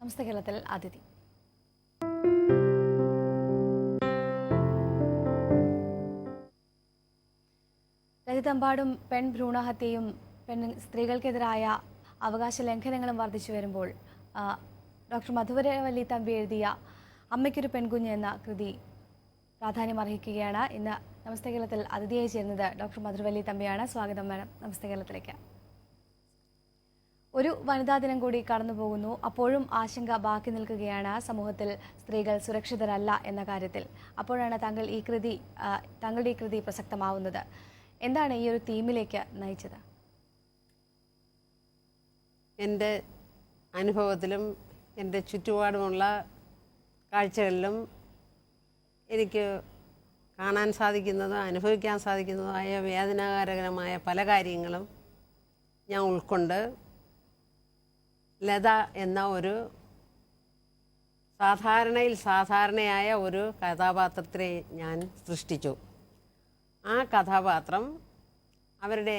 നമസ്തേ കേരളത്തിൽ അതിഥി. രാജ്യത്തെമ്പാടും പെൺ ഭ്രൂണഹത്യയും സ്ത്രീകൾക്കെതിരായ അവകാശ ലംഘനങ്ങളും വർദ്ധിച്ചു വരുമ്പോൾ ഡോക്ടർ മധുവരവല്ലി തമ്പി എഴുതിയ അമ്മയ്ക്കൊരു പെൺകുഞ്ഞ് എന്ന കൃതി പ്രാധാന്യം അർഹിക്കുകയാണ്. ഇന്ന് നമസ്തേ കേരളത്തിൽ അതിഥിയായി ചേരുന്നത് ഡോക്ടർ മധുരവല്ലി തമ്പിയാണ്. സ്വാഗതം മാഡം നമസ്തേ കേരളത്തിലേക്ക്. ഒരു വനിതാ ദിനം കൂടി കടന്നു പോകുന്നു. അപ്പോഴും ആശങ്ക ബാക്കി നിൽക്കുകയാണ് സമൂഹത്തിൽ സ്ത്രീകൾ സുരക്ഷിതരല്ല എന്ന കാര്യത്തിൽ. അപ്പോഴാണ് താങ്കളുടെ ഈ കൃതി പ്രസക്തമാവുന്നത്. എന്താണ് ഈ ഒരു തീമിലേക്ക് നയിച്ചത്? എൻ്റെ അനുഭവത്തിലും എൻ്റെ ചുറ്റുപാടുമുള്ള കാഴ്ചകളിലും എനിക്ക് കാണാൻ സാധിക്കുന്നതും അനുഭവിക്കാൻ സാധിക്കുന്നതുമായ വേദനാകരമായ പല കാര്യങ്ങളും ഞാൻ ഉൾക്കൊണ്ട് ലത എന്ന ഒരു സാധാരണയായ ഒരു കഥാപാത്രത്തെ ഞാൻ സൃഷ്ടിച്ചു. ആ കഥാപാത്രം അവരുടെ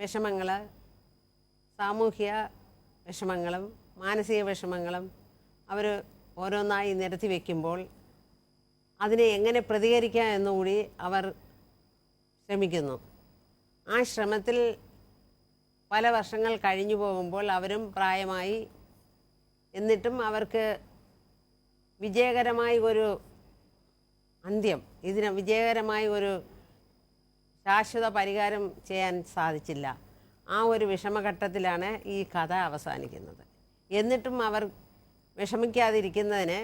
വിഷമങ്ങൾ, സാമൂഹ്യ വിഷമങ്ങളും മാനസിക വിഷമങ്ങളും അവർ ഓരോന്നായി നിരത്തി വയ്ക്കുമ്പോൾ അതിനെ എങ്ങനെ പ്രതികരിക്കാം എന്നുകൂടി അവർ ശ്രമിക്കുന്നു. ആ ശ്രമത്തിൽ പല വർഷങ്ങൾ കഴിഞ്ഞു പോകുമ്പോൾ അവരും പ്രായമായി, എന്നിട്ടും അവർക്ക് വിജയകരമായ ഒരു അന്ത്യം, ഇതിന് വിജയകരമായ ഒരു ശാശ്വത പരിഹാരം ചെയ്യാൻ സാധിച്ചില്ല. ആ ഒരു വിഷമഘട്ടത്തിലാണ് ഈ കഥ അവസാനിക്കുന്നത്. എന്നിട്ടും അവർ വിഷമിക്കാതിരിക്കുന്നതിന്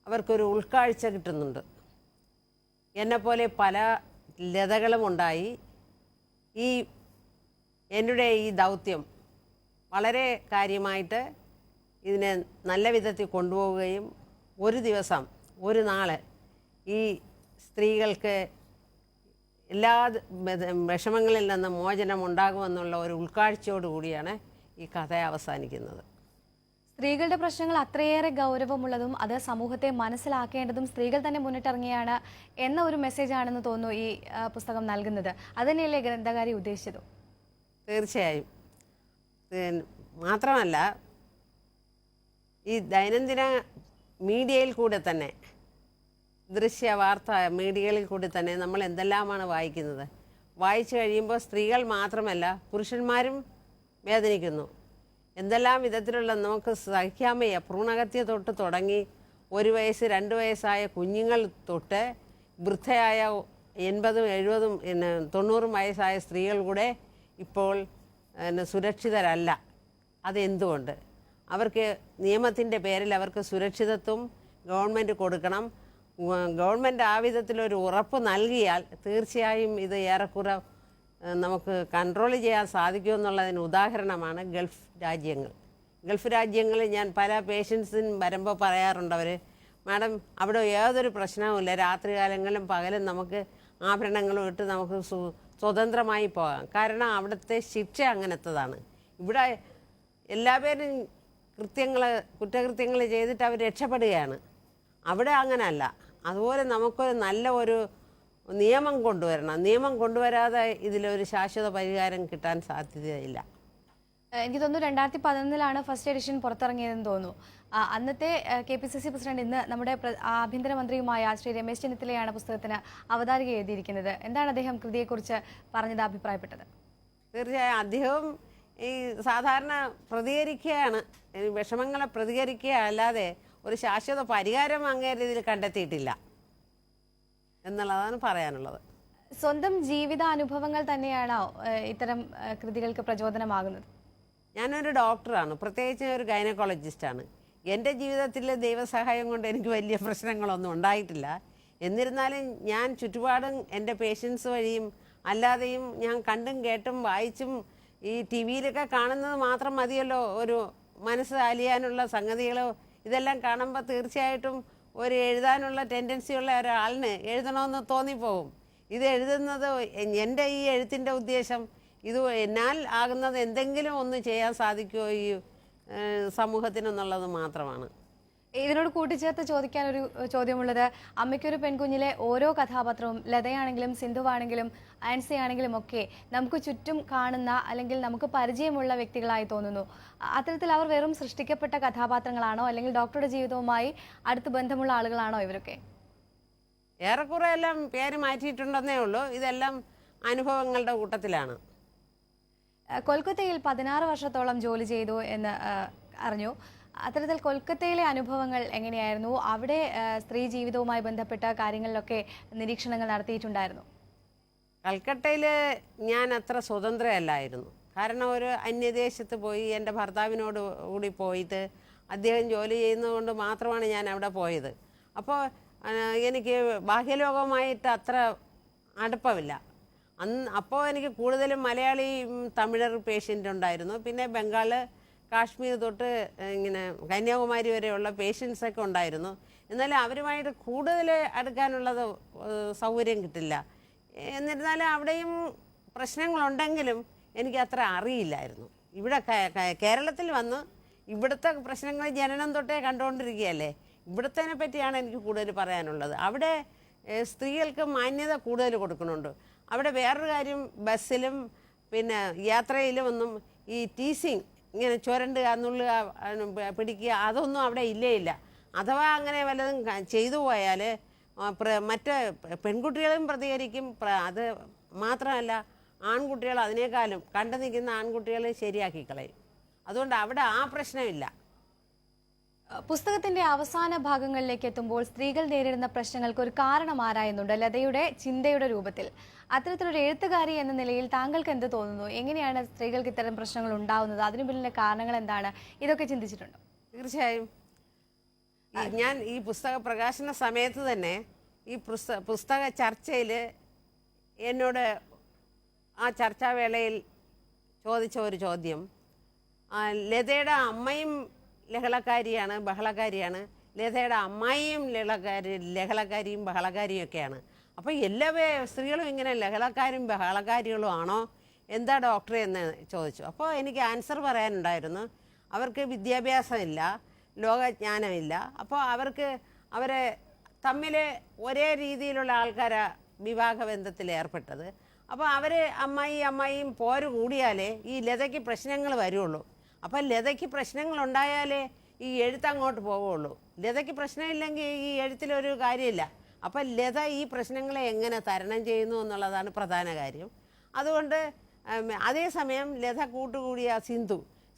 അവർക്കൊരു ഉൾക്കാഴ്ച കിട്ടുന്നുണ്ട്. എന്നെപ്പോലെ പല ലതകളും ഉണ്ടായി എൻ്റെ ഈ ദൗത്യം വളരെ കാര്യമായിട്ട് ഇതിനെ നല്ല വിധത്തിൽ കൊണ്ടുപോവുകയും ഒരു ദിവസം ഒരു നാൾ ഈ സ്ത്രീകൾക്ക് എല്ലാ വിഷമങ്ങളിൽ നിന്ന് മോചനം ഉണ്ടാകുമെന്നുള്ള ഒരു ഉൾക്കാഴ്ചയോടുകൂടിയാണ് ഈ കഥ അവസാനിക്കുന്നത്. സ്ത്രീകളുടെ പ്രശ്നങ്ങൾ അത്രയേറെ ഗൗരവമുള്ളതും അത് സമൂഹത്തെ മനസ്സിലാക്കേണ്ടതും സ്ത്രീകൾ തന്നെ മുന്നിട്ടിറങ്ങിയാണ് എന്ന ഒരു മെസ്സേജാണെന്ന് തോന്നുന്നു ഈ പുസ്തകം നൽകുന്നത്. അതുതന്നെയല്ലേ ഗ്രന്ഥകാരി ഉദ്ദേശിച്ചത്? തീർച്ചയായും. മാത്രമല്ല, ഈ ദൈനംദിന മീഡിയയിൽ കൂടെ തന്നെ, ദൃശ്യ വാർത്ത മീഡിയകളിൽ കൂടി തന്നെ നമ്മൾ എന്തെല്ലാമാണ് വായിക്കുന്നത്. വായിച്ചു കഴിയുമ്പോൾ സ്ത്രീകൾ മാത്രമല്ല പുരുഷന്മാരും വേദനിക്കുന്നു. എന്തെല്ലാം വിധത്തിലുള്ള നമുക്ക് സഹിക്കാമയ്യ ഭ്രൂണഹത്യ തൊട്ട് തുടങ്ങി 1 വയസ്സ് 2 വയസ്സായ കുഞ്ഞുങ്ങൾ തൊട്ട് വൃദ്ധയായ 80, 70, 90 വയസ്സായ സ്ത്രീകൾ കൂടെ ഇപ്പോൾ സുരക്ഷിതരല്ല. അതെന്തുകൊണ്ട്? അവർക്ക് നിയമത്തിൻ്റെ പേരിൽ അവർക്ക് സുരക്ഷിതത്വം ഗവൺമെൻറ് കൊടുക്കണം. ഗവൺമെൻറ് ആ വിധത്തിലൊരു ഉറപ്പ് നൽകിയാൽ തീർച്ചയായും ഇത് ഏറെക്കുറെ നമുക്ക് കൺട്രോൾ ചെയ്യാൻ സാധിക്കുമെന്നുള്ളതിന് ഉദാഹരണമാണ് ഗൾഫ് രാജ്യങ്ങൾ. ഗൾഫ് രാജ്യങ്ങളിൽ ഞാൻ പല പേഷ്യൻസിനും വരുമ്പോൾ പറയാറുണ്ട്, അവർ മാഡം അവിടെ യാതൊരു പ്രശ്നവുമില്ല, രാത്രികാലങ്ങളിലും പകലും നമുക്ക് ആഭരണങ്ങളും ഇട്ട് നമുക്ക് സ്വതന്ത്രമായി പോകാം. കാരണം അവിടുത്തെ ശിക്ഷ അങ്ങനത്തതാണ്. ഇവിടെ എല്ലാവരും കുറ്റകൃത്യങ്ങൾ ചെയ്തിട്ട് അവർ രക്ഷപ്പെടുകയാണ്. അവിടെ അങ്ങനല്ല. അതുപോലെ നമുക്ക് നല്ല ഒരു നിയമം കൊണ്ടുവരണം. നിയമം കൊണ്ടുവരാതെ ഇതിലൊരു ശാശ്വത പരിഹാരം കിട്ടാൻ സാധ്യതയില്ല. എനിക്ക് തോന്നുന്നു 2011 ഫസ്റ്റ് എഡിഷൻ പുറത്തിറങ്ങിയതെന്ന് തോന്നുന്നു. അന്നത്തെ KPCC പ്രസിഡന്റ്, ഇന്ന് നമ്മുടെ ആഭ്യന്തരമന്ത്രിയുമായ ശ്രീ രമേശ് ചെന്നിത്തലയാണ് പുസ്തകത്തിന് അവതാരിക എഴുതിയിരിക്കുന്നത്. എന്താണ് അദ്ദേഹം കൃതിയെക്കുറിച്ച് പറഞ്ഞത്, അഭിപ്രായപ്പെട്ടത്? തീർച്ചയായും അദ്ദേഹം ഈ സാധാരണ പ്രതികരിക്കുകയാണ്, വിഷമങ്ങളെ പ്രതികരിക്കുക, അല്ലാതെ ഒരു ശാശ്വത പരിഹാരം അങ്ങേരെ ഇതിൽ കണ്ടെത്തിയിട്ടില്ല എന്നുള്ളതാണ് പറയാനുള്ളത്. സ്വന്തം ജീവിതാനുഭവങ്ങൾ തന്നെയാണോ ഇത്തരം കൃതികൾക്ക് പ്രചോദനമാകുന്നത്? ഞാനൊരു ഡോക്ടറാണ്, പ്രത്യേകിച്ച് ഒരു ഗൈനക്കോളജിസ്റ്റാണ്. എൻ്റെ ജീവിതത്തിൽ ദൈവസഹായം കൊണ്ട് എനിക്ക് വലിയ പ്രശ്നങ്ങളൊന്നും ഉണ്ടായിട്ടില്ല. എന്നിരുന്നാലും ഞാൻ ചുറ്റുപാടും എൻ്റെ പേഷ്യൻസ് വഴിയും അല്ലാതെയും ഞാൻ കണ്ടും കേട്ടും വായിച്ചും ഈ TV-യിലൊക്കെ കാണുന്നത് മാത്രം മതിയല്ലോ ഒരു മനസ്സ് അലിയാനുള്ള സംഗതികളോ. ഇതെല്ലാം കാണുമ്പോൾ തീർച്ചയായിട്ടും ഒരു എഴുതാനുള്ള ടെൻഡൻസിയുള്ള ഒരാളിന് എഴുതണമെന്ന് തോന്നിപ്പോകും. ഇത് എഴുതുന്നത്, എൻ്റെ ഈ എഴുത്തിൻ്റെ ഉദ്ദേശം ഇത് എന്നാൽ ആകുന്നത് എന്തെങ്കിലും ഒന്ന് ചെയ്യാൻ സാധിക്കുമോ ഈ സമൂഹത്തിനെന്നുള്ളത് മാത്രമാണ്. ഇതിനോട് കൂട്ടിച്ചേർത്ത് ചോദിക്കാൻ ഒരു ചോദ്യമുള്ളത്, അമ്മയ്ക്കൊരു പെൺകുഞ്ഞിലെ ഓരോ കഥാപാത്രവും ലതയാണെങ്കിലും സിന്ധുവാണെങ്കിലും ആൻസി ആണെങ്കിലും ഒക്കെ നമുക്ക് ചുറ്റും കാണുന്ന അല്ലെങ്കിൽ നമുക്ക് പരിചയമുള്ള വ്യക്തികളായി തോന്നുന്നു. അത്തരത്തിൽ അവർ വെറും സൃഷ്ടിക്കപ്പെട്ട കഥാപാത്രങ്ങളാണോ അല്ലെങ്കിൽ ഡോക്ടറുടെ ജീവിതവുമായി അടുത്ത് ബന്ധമുള്ള ആളുകളാണോ ഇവരൊക്കെ? ഏറെക്കുറെ എല്ലാം പേര് മാറ്റിയിട്ടുണ്ടെന്നേ ഉള്ളൂ. ഇതെല്ലാം അനുഭവങ്ങളുടെ കൂട്ടത്തിലാണ്. കൊൽക്കത്തയിൽ 16 വർഷത്തോളം ജോലി ചെയ്തു എന്ന് അറിഞ്ഞു. അത്തരത്തിൽ കൊൽക്കത്തയിലെ അനുഭവങ്ങൾ എങ്ങനെയായിരുന്നു? അവിടെ സ്ത്രീ ജീവിതവുമായി ബന്ധപ്പെട്ട കാര്യങ്ങളിലൊക്കെ നിരീക്ഷണങ്ങൾ നടത്തിയിട്ടുണ്ടായിരുന്നു. കൽക്കട്ടയിൽ ഞാൻ അത്ര സ്വതന്ത്രയല്ലായിരുന്നു. കാരണം ഒരു അന്യദേശത്ത് പോയി എൻ്റെ ഭർത്താവിനോട് കൂടി പോയിട്ട് അദ്ദേഹം ജോലി ചെയ്യുന്നതുകൊണ്ട് മാത്രമാണ് ഞാൻ അവിടെ പോയത്. അപ്പോൾ എനിക്ക് ബാഹ്യലോകവുമായിട്ട് അത്ര അടുപ്പമില്ല. അപ്പോൾ എനിക്ക് കൂടുതലും മലയാളി തമിഴർ പേഷ്യൻ്റ് ഉണ്ടായിരുന്നു. പിന്നെ ബംഗാൾ, കാശ്മീർ തൊട്ട് ഇങ്ങനെ കന്യാകുമാരി വരെയുള്ള പേഷ്യൻസൊക്കെ ഉണ്ടായിരുന്നു. എന്നാലും അവരുമായിട്ട് കൂടുതൽ അടുക്കാനുള്ളത് സൗകര്യം കിട്ടില്ല. എന്നിരുന്നാലും അവിടെയും പ്രശ്നങ്ങളുണ്ടെങ്കിലും എനിക്ക് അത്ര അറിയില്ലായിരുന്നു. ഇവിടെ കേരളത്തിൽ വന്ന് ഇവിടുത്തെ പ്രശ്നങ്ങൾ ജനനം തൊട്ടേ കണ്ടുകൊണ്ടിരിക്കുകയല്ലേ. ഇവിടുത്തേനെ പറ്റിയാണ് എനിക്ക് കൂടുതൽ പറയാനുള്ളത്. അവിടെ സ്ത്രീകൾക്ക് മാന്യത കൂടുതൽ കൊടുക്കുന്നുണ്ട്. അവിടെ വേറൊരു കാര്യം, ബസ്സിലും പിന്നെ യാത്രയിലും ഒന്നും ഈ ടീസിങ്, ഇങ്ങനെ ചുരണ്ടുക, നുള്ളുക, പിടിക്കുക, അതൊന്നും അവിടെ ഇല്ല. അഥവാ അങ്ങനെ വല്ലതും ചെയ്തു പോയാൽ മറ്റ് പെൺകുട്ടികളും പ്രതികരിക്കും. അത് മാത്രമല്ല, ആൺകുട്ടികൾ അതിനേക്കാളും കണ്ടു നിൽക്കുന്ന ആൺകുട്ടികൾ ശരിയാക്കി കളയും. അതുകൊണ്ട് അവിടെ ആ പ്രശ്നമില്ല. പുസ്തകത്തിന്റെ അവസാന ഭാഗങ്ങളിലേക്ക് എത്തുമ്പോൾ സ്ത്രീകൾ നേരിടുന്ന പ്രശ്നങ്ങൾക്ക് ഒരു കാരണം ആരായുന്നുണ്ട് ലതയുടെ ചിന്തയുടെ രൂപത്തിൽ. അത്തരത്തിലൊരു എഴുത്തുകാരി എന്ന നിലയിൽ താങ്കൾക്ക് എന്ത് തോന്നുന്നു? എങ്ങനെയാണ് സ്ത്രീകൾക്ക് ഇത്തരം പ്രശ്നങ്ങൾ ഉണ്ടാവുന്നത്? അതിനു പിന്നിലെ കാരണങ്ങൾ എന്താണ്? ഇതൊക്കെ ചിന്തിച്ചിട്ടുണ്ടോ? തീർച്ചയായും. ഞാൻ ഈ പുസ്തക പ്രകാശന സമയത്ത് തന്നെ ഈ പുസ്തക ചർച്ചയിൽ എന്നോട് ആ ചർച്ചാവേളയിൽ ചോദിച്ച ഒരു ചോദ്യം, ലതയുടെ അമ്മയും ലഹളക്കാരിയാണ്, ബഹളക്കാരിയാണ്, ലതയുടെ അമ്മായിയും ലഹളക്കാരിയും ബഹളക്കാരിയും ഒക്കെയാണ്. അപ്പോൾ എല്ലാ സ്ത്രീകളും ഇങ്ങനെ ലഹളക്കാരും ബഹളക്കാരികളും ആണോ, എന്താ ഡോക്ടറെ എന്ന് ചോദിച്ചു. അപ്പോൾ എനിക്ക് ആൻസർ പറയാനുണ്ടായിരുന്നു. അവർക്ക് വിദ്യാഭ്യാസമില്ല, ലോകജ്ഞാനമില്ല. അപ്പോൾ അവരെ തമ്മിൽ ഒരേ രീതിയിലുള്ള ആൾക്കാരാ വിവാഹബന്ധത്തിൽ ഏർപ്പെട്ടത്. അപ്പോൾ അമ്മായിയും പോര് കൂടിയാലേ ഈ ലതയ്ക്ക് പ്രശ്നങ്ങൾ വരുള്ളൂ. അപ്പം ലതയ്ക്ക് പ്രശ്നങ്ങളുണ്ടായാലേ ഈ എഴുത്തങ്ങോട്ട് പോവുള്ളൂ. ലതയ്ക്ക് പ്രശ്നമില്ലെങ്കിൽ ഈ എഴുത്തിലൊരു കാര്യമില്ല. അപ്പം ലത ഈ പ്രശ്നങ്ങളെ എങ്ങനെ തരണം ചെയ്യുന്നു എന്നുള്ളതാണ് പ്രധാന കാര്യം. അതുകൊണ്ട് അതേസമയം ലത കൂട്ടുകൂടിയ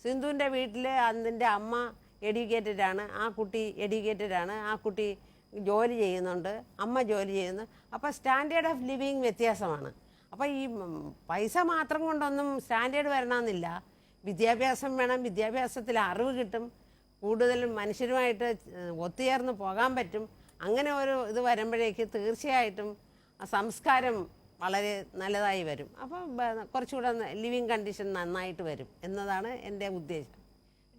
സിന്ധുവിൻ്റെ വീട്ടിൽ അതിൻ്റെ അമ്മ എഡ്യൂക്കേറ്റഡാണ്, ആ കുട്ടി എഡ്യൂക്കേറ്റഡാണ്, ആ കുട്ടി ജോലി ചെയ്യുന്നുണ്ട്, അമ്മ ജോലി ചെയ്യുന്നു. അപ്പോൾ സ്റ്റാൻഡേർഡ് ഓഫ് ലിവിങ് വ്യത്യാസമാണ്. അപ്പോൾ ഈ പൈസ മാത്രം കൊണ്ടൊന്നും സ്റ്റാൻഡേർഡ് വരണമെന്നില്ല. വിദ്യാഭ്യാസം വേണം, വിദ്യാഭ്യാസത്തിൽ അറിവ് കിട്ടും, കൂടുതലും മനുഷ്യരുമായിട്ട് ഒത്തുചേർന്ന് പോകാൻ പറ്റും. അങ്ങനെ ഒരു ഇത് വരുമ്പോഴേക്ക് തീർച്ചയായിട്ടും സംസ്കാരം വളരെ നല്ലതായി വരും. അപ്പോൾ കുറച്ചുകൂടെ ലിവിങ് കണ്ടീഷൻ നന്നായിട്ട് വരും എന്നതാണ് എൻ്റെ ഉദ്ദേശം.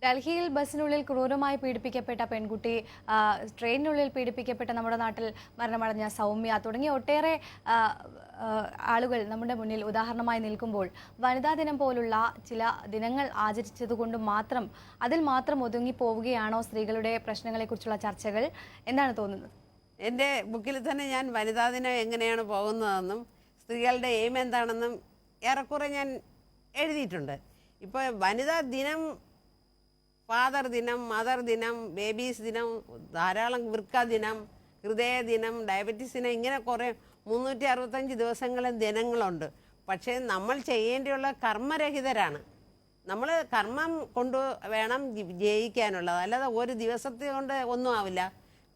ഡൽഹിയിൽ ബസ്സിനുള്ളിൽ ക്രൂരമായി പീഡിപ്പിക്കപ്പെട്ട പെൺകുട്ടി, ട്രെയിനിനുള്ളിൽ പീഡിപ്പിക്കപ്പെട്ട നമ്മുടെ നാട്ടിൽ മരണമടഞ്ഞ സൗമ്യ തുടങ്ങിയ ഒട്ടേറെ ആളുകൾ നമ്മുടെ മുന്നിൽ ഉദാഹരണമായി നിൽക്കുമ്പോൾ വനിതാ ദിനം പോലുള്ള ചില ദിനങ്ങൾ ആചരിച്ചതുകൊണ്ട് മാത്രം അതിൽ മാത്രം ഒതുങ്ങി പോവുകയാണോ സ്ത്രീകളുടെ പ്രശ്നങ്ങളെക്കുറിച്ചുള്ള ചർച്ചകൾ? എന്താണ് തോന്നുന്നത്? എൻ്റെ ബുക്കിൽ തന്നെ ഞാൻ വനിതാ ദിനം എങ്ങനെയാണ് പോകുന്നതെന്നും സ്ത്രീകളുടെ എയിം എന്താണെന്നും ഏറെക്കുറെ ഞാൻ എഴുതിയിട്ടുണ്ട്. ഇപ്പോൾ വനിതാ ദിനം, ഫാദർ ദിനം, മദർ ദിനം, ബേബീസ് ദിനം, ധാരാളം വൃക്ക ദിനം, ഹൃദയ ദിനം, ഡയബറ്റീസ് ദിനം, ഇങ്ങനെ കുറേ 365 ദിവസങ്ങളും ദിനങ്ങളുണ്ട്. പക്ഷേ നമ്മൾ ചെയ്യേണ്ടിയുള്ള കർമ്മരഹിതരാണ്. നമ്മൾ കർമ്മം കൊണ്ട് വേണം ജയിക്കാനുള്ളത്, അല്ലാതെ ഒരു ദിവസത്തെ കൊണ്ട് ഒന്നും ആവില്ല.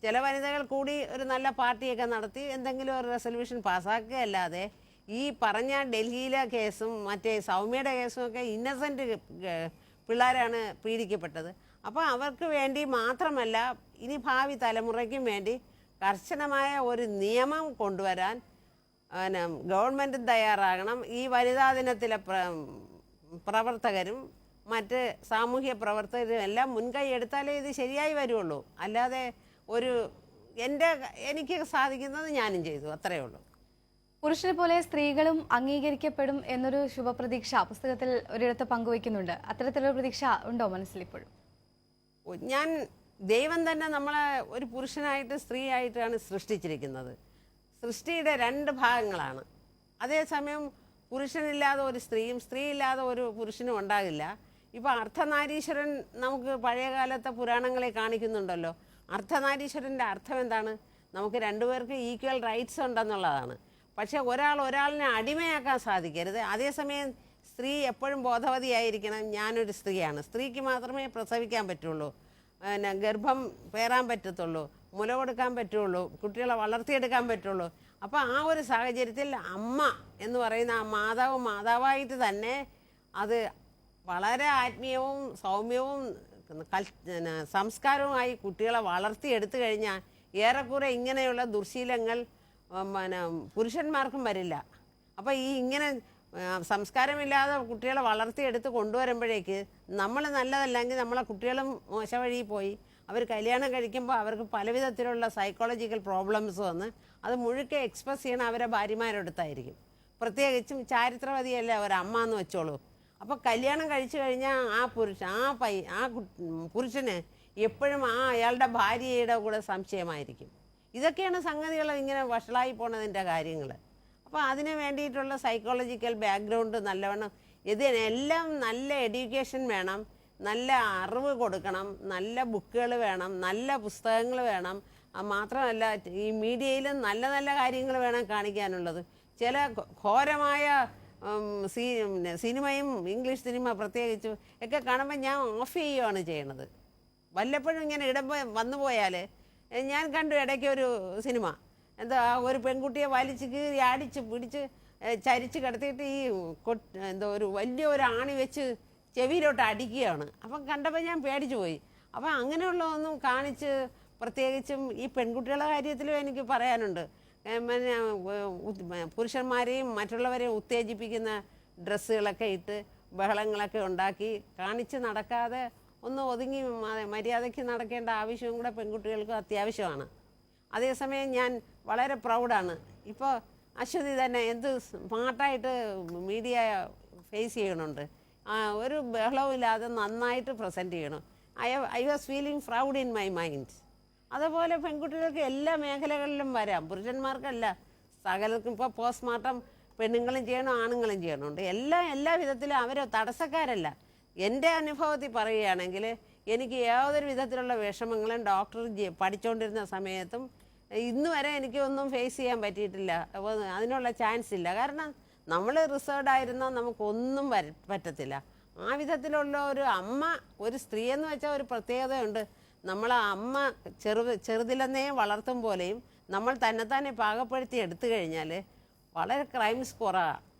ചില വനിതകൾ കൂടി ഒരു നല്ല പാർട്ടിയൊക്കെ നടത്തി എന്തെങ്കിലും ഒരു റെസൊല്യൂഷൻ പാസ്സാക്കുകയല്ലാതെ ഈ പറഞ്ഞ ഡൽഹിയിലെ കേസും മറ്റേ സൗമ്യയുടെ കേസും ഒക്കെ ഇന്നസെൻ്റ് പിള്ളേരാണ് പീഡിക്കപ്പെട്ടത്. അപ്പോൾ അവർക്ക് വേണ്ടി മാത്രമല്ല, ഇനി ഭാവി തലമുറയ്ക്കും വേണ്ടി കർശനമായ ഒരു നിയമം കൊണ്ടുവരാൻ ഗവൺമെൻറ്റും തയ്യാറാകണം. ഈ വനിതാ ദിനത്തിലെ പ്രവർത്തകരും മറ്റ് സാമൂഹ്യ പ്രവർത്തകരും എല്ലാം മുൻകൈ എടുത്താലേ ഇത് ശരിയായി വരുള്ളൂ. അല്ലാതെ എനിക്ക് സാധിക്കുന്നത് ഞാനും ചെയ്തു, അത്രയേ ഉള്ളൂ. പുരുഷനെ പോലെ സ്ത്രീകളും അംഗീകരിക്കപ്പെടും എന്നൊരു ശുഭപ്രതീക്ഷ പുസ്തകത്തിൽ ഒരിടത്ത് പങ്കുവയ്ക്കുന്നുണ്ട്. അത്തരത്തിലൊരു പ്രതീക്ഷ ഉണ്ടോ മനസ്സിൽ ഇപ്പോഴും? ഞാൻ ദൈവം തന്നെ നമ്മളെ ഒരു പുരുഷനായിട്ട് സ്ത്രീയായിട്ടാണ് സൃഷ്ടിച്ചിരിക്കുന്നത്. സൃഷ്ടിയുടെ രണ്ട് ഭാഗങ്ങളാണ്. അതേസമയം പുരുഷനില്ലാതെ ഒരു സ്ത്രീയും സ്ത്രീയില്ലാതെ ഒരു പുരുഷനും ഉണ്ടാകില്ല. ഇപ്പോൾ അർദ്ധനാരീശ്വരൻ നമുക്ക് പഴയകാലത്തെ പുരാണങ്ങളെ കാണിക്കുന്നുണ്ടല്ലോ. അർദ്ധനാരീശ്വരൻ്റെ അർത്ഥം എന്താണ്? നമുക്ക് രണ്ടുപേർക്ക് ഈക്വൽ റൈറ്റ്സ് ഉണ്ടെന്നുള്ളതാണ്. പക്ഷേ ഒരാളിനെ അടിമയാക്കാൻ സാധിക്കരുത്. അതേസമയം സ്ത്രീ എപ്പോഴും ബോധവതിയായിരിക്കണം, ഞാനൊരു സ്ത്രീയാണ്, സ്ത്രീക്ക് മാത്രമേ പ്രസവിക്കാൻ പറ്റുള്ളൂ, പിന്നെ ഗർഭം പേറാൻ പറ്റത്തുള്ളൂ, മുല കൊടുക്കാൻ പറ്റുള്ളൂ, കുട്ടികളെ വളർത്തിയെടുക്കാൻ പറ്റുള്ളൂ. അപ്പോൾ ആ ഒരു സാഹചര്യത്തിൽ അമ്മ എന്ന് പറയുന്ന ആ മാതാവായിട്ട് തന്നെ അത് വളരെ ആത്മീയവും സൗമ്യവും സംസ്കാരവുമായി കുട്ടികളെ വളർത്തിയെടുത്തു കഴിഞ്ഞാൽ ഏറെക്കുറെ ഇങ്ങനെയുള്ള ദുർശീലങ്ങൾ പിന്നെ പുരുഷന്മാർക്കും വരില്ല. അപ്പോൾ ഈ ഇങ്ങനെ സംസ്കാരമില്ലാതെ കുട്ടികളെ വളർത്തിയെടുത്ത് കൊണ്ടുവരുമ്പോഴേക്ക് നമ്മൾ നല്ലതല്ലെങ്കിൽ നമ്മളെ കുട്ടികളും മോശ വഴി പോയി അവർ കല്യാണം കഴിക്കുമ്പോൾ അവർക്ക് പലവിധത്തിലുള്ള സൈക്കോളജിക്കൽ പ്രോബ്ലംസ് വന്ന് അത് മുഴുക്കെ എക്സ്പ്രസ് ചെയ്യണം അവരെ ഭാര്യമാരെടുത്തായിരിക്കും. പ്രത്യേകിച്ചും ചാരിത്രവതിയല്ല ഒരമ്മ എന്ന് വെച്ചോളൂ. അപ്പോൾ കല്യാണം കഴിച്ചു കഴിഞ്ഞാൽ ആ പുരുഷന് എപ്പോഴും അയാളുടെ ഭാര്യയുടെ കൂടെ സംശയമായിരിക്കും. ഇതൊക്കെയാണ് സംഗതികൾ ഇങ്ങനെ വഷളായി പോണതിൻ്റെ കാര്യങ്ങൾ. അപ്പോൾ അതിന് വേണ്ടിയിട്ടുള്ള സൈക്കോളജിക്കൽ ബാക്ക്ഗ്രൗണ്ട് നല്ലവണ്ണം ഇതിനെല്ലാം നല്ല എഡ്യൂക്കേഷൻ വേണം, നല്ല അറിവ് കൊടുക്കണം, നല്ല ബുക്കുകൾ വേണം, നല്ല പുസ്തകങ്ങൾ വേണം. മാത്രമല്ല ഈ മീഡിയയിലും നല്ല നല്ല കാര്യങ്ങൾ വേണം കാണിക്കാനുള്ളത്. ചില ഘോരമായ സിനിമയും ഇംഗ്ലീഷ് സിനിമ പ്രത്യേകിച്ചും ഒക്കെ കാണുമ്പോൾ ഞാൻ ഓഫ് ചെയ്യുകയാണ് ചെയ്യണത്. വല്ലപ്പോഴും ഇങ്ങനെ വന്നു പോയാൽ ഞാൻ കണ്ടു ഇടയ്ക്ക് ഒരു സിനിമ എന്താ ഒരു പെൺകുട്ടിയെ വലിച്ച് കീറി അടിച്ച് പിടിച്ച് ചരിച്ച് കിടത്തിയിട്ട് ഈ എന്തോ ഒരു വലിയൊരു ആണി വെച്ച് ചെവിയിലോട്ട് അടിക്കുകയാണ്. അപ്പം കണ്ടപ്പോൾ ഞാൻ പേടിച്ചു പോയി. അപ്പം അങ്ങനെയുള്ളതൊന്നും കാണിച്ച് പ്രത്യേകിച്ചും ഈ പെൺകുട്ടികളുടെ കാര്യത്തിലും എനിക്ക് പറയാനുണ്ട്. പിന്നെ പുരുഷന്മാരെയും മറ്റുള്ളവരെയും ഉത്തേജിപ്പിക്കുന്ന ഡ്രസ്സുകളൊക്കെ ഇട്ട് ബഹളങ്ങളൊക്കെ ഉണ്ടാക്കി കാണിച്ച് നടക്കാതെ ഒന്ന് ഒതുങ്ങി മര്യാദയ്ക്ക് നടക്കേണ്ട ആവശ്യവും കൂടെ പെൺകുട്ടികൾക്ക് അത്യാവശ്യമാണ്. അതേസമയം ഞാൻ വളരെ പ്രൗഡാണ്. ഇപ്പോൾ അശ്വതി തന്നെ എന്ത് സ്മാർട്ടായിട്ട് മീഡിയ ഫേസ് ചെയ്യണുണ്ട്. ഒരു ബഹളവും ഇല്ലാതെ നന്നായിട്ട് പ്രസൻറ്റ് ചെയ്യണം. I was feeling proud in my mind. അതുപോലെ പെൺകുട്ടികൾക്ക് എല്ലാ മേഖലകളിലും വരാം, പുരുഷന്മാർക്കല്ല. സകലർക്കും ഇപ്പോൾ പോസ്റ്റ്മോർട്ടം പെണ്ണുങ്ങളും ചെയ്യണം, ആണുങ്ങളും ചെയ്യണമുണ്ട്. എല്ലാ വിധത്തിലും അവർ തടസ്സക്കാരല്ല. എൻ്റെ അനുഭവത്തിൽ പറയുകയാണെങ്കിൽ എനിക്ക് യാതൊരു വിധത്തിലുള്ള വിഷമങ്ങളും ഡോക്ടർ പഠിച്ചുകൊണ്ടിരുന്ന സമയത്തും ഇന്ന് വരെ എനിക്കൊന്നും ഫേസ് ചെയ്യാൻ പറ്റിയിട്ടില്ല. അതിനുള്ള ചാൻസ് ഇല്ല. കാരണം നമ്മൾ റിസേർഡ് ആയിരുന്നാൽ നമുക്കൊന്നും പറ്റത്തില്ല. ആ വിധത്തിലുള്ള ഒരു അമ്മ, ഒരു സ്ത്രീ എന്ന് വെച്ചാൽ ഒരു പ്രത്യേകതയുണ്ട്. നമ്മളെ അമ്മ ചെറുതിലെന്നേ വളർത്തും പോലെയും നമ്മൾ തന്നെത്താനെ പാകപ്പെടുത്തി എടുത്തു കഴിഞ്ഞാൽ വളരെ ക്രൈംസ്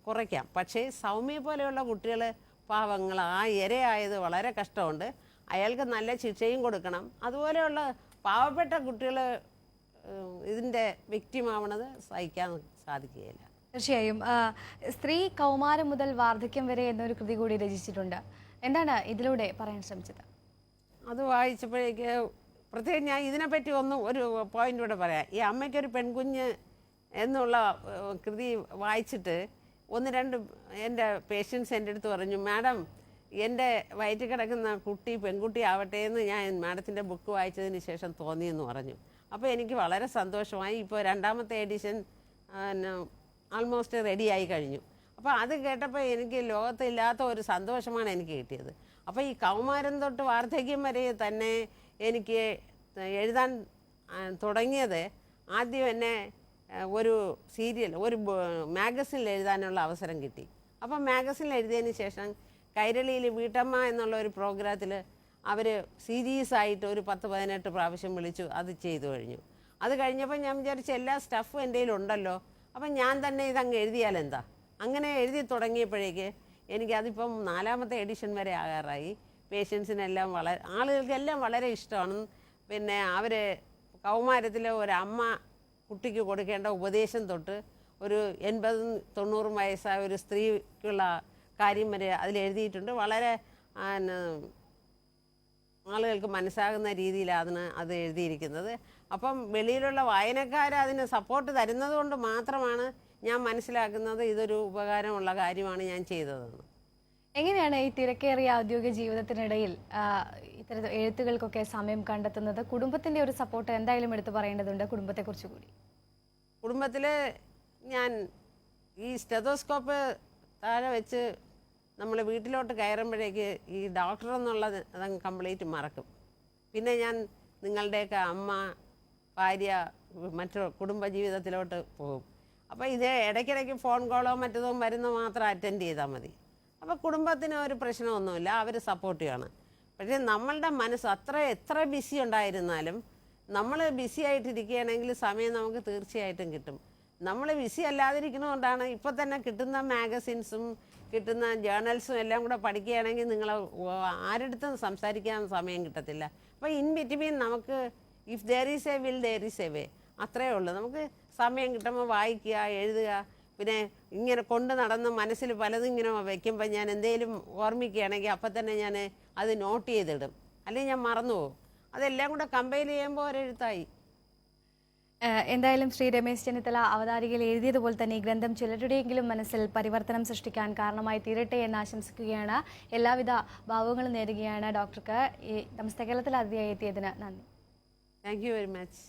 കുറയ്ക്കാം. പക്ഷേ സൗമ്യ പോലെയുള്ള കുട്ടികൾ പാവങ്ങൾ ഇരയായത് വളരെ കഷ്ടമുണ്ട്. അയാൾക്ക് നല്ല ശിക്ഷയും കൊടുക്കണം. അതുപോലെയുള്ള പാവപ്പെട്ട കുട്ടികൾ ഇതിൻ്റെ വിക്റ്റിമാവണത് സഹിക്കാൻ സാധിക്കുകയില്ല. തീർച്ചയായും. സ്ത്രീ കൗമാരം മുതൽ വാർദ്ധക്യം വരെ എന്നൊരു കൃതി കൂടി രചിച്ചിട്ടുണ്ട്. എന്താണ് ഇതിലൂടെ പറയാൻ ശ്രമിച്ചത്? അത് വായിച്ചപ്പോഴേക്ക് പ്രത്യേകം ഞാൻ ഇതിനെപ്പറ്റി ഒരു പോയിന്റ് കൂടെ പറയാം. ഈ അമ്മയ്ക്കൊരു പെൺകുഞ്ഞ് എന്നുള്ള കൃതി വായിച്ചിട്ട് ഒന്ന് രണ്ട് എൻ്റെ പേഷ്യൻസ് എൻ്റെ അടുത്ത് പറഞ്ഞു, മാഡം എൻ്റെ വയറ്റിൽ കിടക്കുന്ന കുട്ടി പെൺകുട്ടി ആവട്ടെ എന്ന് ഞാൻ മാഡത്തിൻ്റെ ബുക്ക് വായിച്ചതിന് ശേഷം തോന്നിയെന്ന് പറഞ്ഞു. അപ്പോൾ എനിക്ക് വളരെ സന്തോഷമായി. ഇപ്പോൾ രണ്ടാമത്തെ എഡിഷൻ ആൾമോസ്റ്റ് റെഡിയായി കഴിഞ്ഞു. അപ്പോൾ അത് കേട്ടപ്പോൾ എനിക്ക് ലോകത്തില്ലാത്ത ഒരു സന്തോഷമാണ് എനിക്ക് കിട്ടിയത്. അപ്പോൾ ഈ കൗമാരം തൊട്ട് വാർദ്ധക്യം വരെ തന്നെ എനിക്ക് എഴുതാൻ തുടങ്ങിയത് ആദ്യം എന്നെ ഒരു ഒരു മാഗസിനിൽ എഴുതാനുള്ള അവസരം കിട്ടി. അപ്പം മാഗസിനിൽ എഴുതിയതിന് ശേഷം കൈരളിയിൽ വീട്ടമ്മ എന്നുള്ള ഒരു പ്രോഗ്രാമത്തിൽ അവർ സീരീസായിട്ട് ഒരു 10-18 പ്രാവശ്യം വിളിച്ചു. അത് ചെയ്തു കഴിഞ്ഞു. അത് കഴിഞ്ഞപ്പോൾ ഞാൻ വിചാരിച്ച എല്ലാ സ്റ്റഫും എൻ്റെ കയ്യിലുണ്ടല്ലോ, അപ്പം ഞാൻ തന്നെ ഇതങ്ങ് എഴുതിയാലെന്താ. അങ്ങനെ എഴുതി തുടങ്ങിയപ്പോഴേക്ക് എനിക്കതിപ്പം 4ാമത്തെ എഡിഷൻ വരെ ആകാറായി. പേഷ്യൻസിനെല്ലാം ആളുകൾക്കെല്ലാം വളരെ ഇഷ്ടമാണ്. പിന്നെ അവർ കൗമാരത്തിലെ ഒരമ്മ കുട്ടിക്ക് കൊടുക്കേണ്ട ഉപദേശം തൊട്ട് ഒരു 80-90 വയസ്സായ ഒരു സ്ത്രീക്കുള്ള കാര്യം വരെ അതിലെഴുതിയിട്ടുണ്ട്. വളരെ ആളുകൾക്ക് മനസ്സാകുന്ന രീതിയിലാണ് അത് എഴുതിയിരിക്കുന്നത്. അപ്പം വെളിയിലുള്ള വായനക്കാർ അതിന് സപ്പോർട്ട് തരുന്നത് കൊണ്ട് മാത്രമാണ് ഞാൻ മനസ്സിലാക്കുന്നത് ഇതൊരു ഉപകാരമുള്ള കാര്യമാണ് ഞാൻ ചെയ്തതെന്ന്. എങ്ങനെയാണ് ഈ തിരക്കേറിയ ഔദ്യോഗിക ജീവിതത്തിനിടയിൽ ഇത്തരം എഴുത്തുകൾക്കൊക്കെ സമയം കണ്ടെത്തുന്നത്? കുടുംബത്തിന്റെ ഒരു സപ്പോർട്ട് എന്തായാലും എടുത്തു പറയേണ്ടതുണ്ട്, കുടുംബത്തെക്കുറിച്ച് കൂടി. കുടുംബത്തിൽ ഞാൻ ഈ സ്റ്റെതോസ്കോപ്പ് താഴെ വെച്ച് നമ്മൾ വീട്ടിലോട്ട് കയറുമ്പോഴേക്ക് ഈ ഡോക്ടർ എന്നുള്ളത് അതങ്ങ് കംപ്ലീറ്റ് മറക്കും. പിന്നെ ഞാൻ നിങ്ങളുടെയൊക്കെ അമ്മ, ഭാര്യ, മറ്റു കുടുംബജീവിതത്തിലോട്ട് പോകും. അപ്പോൾ ഇത് ഇടയ്ക്കിടയ്ക്ക് ഫോൺ കോളോ മറ്റതോ വരുന്ന മാത്രം അറ്റൻഡ് ചെയ്താൽ മതി. അപ്പോൾ കുടുംബത്തിന് ഒരു പ്രശ്നമൊന്നുമില്ല, അവർ സപ്പോർട്ടീവാണ്. പക്ഷേ നമ്മളുടെ മനസ്സ് എത്ര ബിസി ഉണ്ടായിരുന്നാലും നമ്മൾ ബിസി ആയിട്ടിരിക്കുകയാണെങ്കിൽ സമയം നമുക്ക് തീർച്ചയായിട്ടും കിട്ടും. നമ്മൾ ബിസി അല്ലാതിരിക്കുന്നതുകൊണ്ടാണ് ഇപ്പോൾ തന്നെ കിട്ടുന്ന മാഗസിൻസും കിട്ടുന്ന ജേർണൽസും എല്ലാം കൂടെ പഠിക്കുകയാണെങ്കിൽ നിങ്ങൾ ആരെടുത്തും സംസാരിക്കാൻ സമയം കിട്ടത്തില്ല. അപ്പോൾ ഇൻ ബിറ്റ്വീൻ നമുക്ക് if there is A will there is a way, അത്രയേ ഉള്ളൂ. നമുക്ക് സമയം കിട്ടുമ്പോൾ വായിക്കുക, എഴുതുക. പിന്നെ ഇങ്ങനെ കൊണ്ട് നടന്ന് മനസ്സിൽ പലതും ഇങ്ങനെ വയ്ക്കുമ്പോൾ ഞാൻ എന്തെങ്കിലും ഓർമ്മിക്കുകയാണെങ്കിൽ അപ്പം തന്നെ ഞാൻ അത് നോട്ട് ചെയ്തിടും, അല്ലെങ്കിൽ ഞാൻ മറന്നുപോകും. അതെല്ലാം കൂടെ കമ്പൈൽ ചെയ്യുമ്പോൾ ഒരെഴുത്തായി. എന്തായാലും ശ്രീ രമേശ് ചെന്നിത്തല അവതാരികയിൽ എഴുതിയതുപോലെ തന്നെ ഈ ഗ്രന്ഥം ചിലരുടെയെങ്കിലും മനസ്സിൽ പരിവർത്തനം സൃഷ്ടിക്കാൻ കാരണമായി തീരട്ടെ എന്ന് ആശംസിക്കുകയാണ്. എല്ലാവിധ ഭാവങ്ങളും നേരുകയാണ് ഡോക്ടർക്ക്. ഈ നമസ്തേ കേരളത്തിൽ അതിഥിയായി എത്തിയതിന് നന്ദി. Thank you very much.